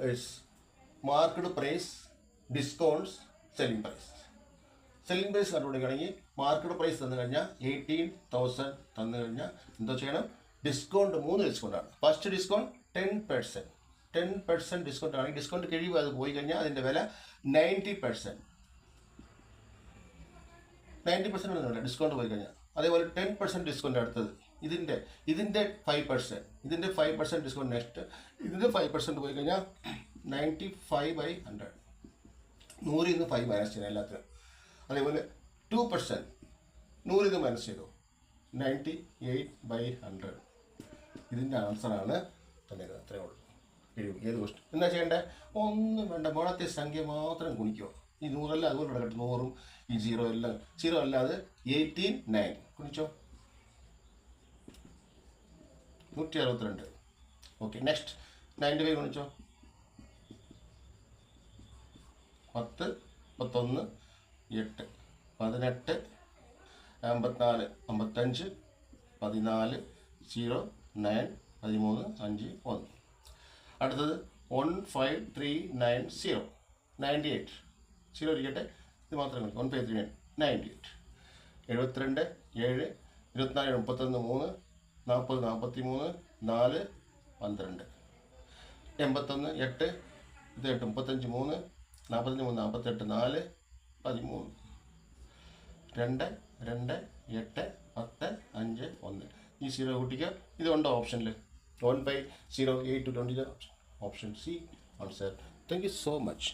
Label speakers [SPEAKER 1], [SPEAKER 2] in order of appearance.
[SPEAKER 1] Is market price, discounts, selling price. Selling price കണ്ടുപിടിക്കുകയാണെങ്കിൽ market price തന്നു കഴിഞ്ഞാൽ 18,000 തന്നു കഴിഞ്ഞാൽ എന്തോ ചെയ്യണം? ഡിസ്കൗണ്ട് 3 ഡിസ്കൗണ്ടാണ്. ഫസ്റ്റ് ഡിസ്കൗണ്ട് 10% ഡിസ്കൗണ്ട് ആണെങ്കിൽ ഡിസ്കൗണ്ട് കിഴിവ് അത് പോയി കഴിഞ്ഞാൽ അതിൻ്റെ വില 90%. 90% ഒന്നുമില്ല ഡിസ്കൗണ്ട് പോയി കഴിഞ്ഞാൽ. അതേപോലെ 10% ഡിസ്കൗണ്ട് അടുത്തത് ഇതിൻ്റെ 5%, ഇതിൻ്റെ 5% ഡിസ്കൗണ്ട് നെക്സ്റ്റ്, ഇതിൻ്റെ 5% പോയി കഴിഞ്ഞാൽ 95/100. 100 നിന്ന് 5 മൈനസ് ചെയ്യണം എല്ലാത്തിനും. അതേപോലെ 2% 100 നിന്ന് മൈനസ് ചെയ്തു 98/100. ഇതിൻ്റെ ആൻസറാണ് തന്നേക്കുന്നത്. അത്രയേ ഉള്ളൂ. ഏത് ക്വസ്റ്റ്യൻ എന്താ ചെയ്യേണ്ടത്? ഒന്നും വേണ്ട, മുകളത്തെ സംഖ്യ മാത്രം ഗുണിക്കുക. ഈ 100 അതുപോലെ കിടക്കട്ടെ, 100ഉം ഈ 0 എല്ലാം 0 അല്ലാതെ 18,9 ഗുണിച്ചോ 162. Okay, next 95 ഗുണിച്ചോ 10, 31, 8, 18, 54, 55, 14, 0, 9, 13, 5, 1. അടുത്തത് 15390 98 0 ഇരിക്കട്ടെ, ഇത് മാത്രം കളിക്കും. 15390 98. 72 7 24 31 3 40 43 4 12 81 8 ഇത് 8 35 3 45 3 48 4 13 2 2 8 10 5 1. ഈ 0 കൂട്ടിക്കുക. ഇതുണ്ടോ ഓപ്ഷനിൽ? 1/0 8 to 20 option C answer. Thank you so much.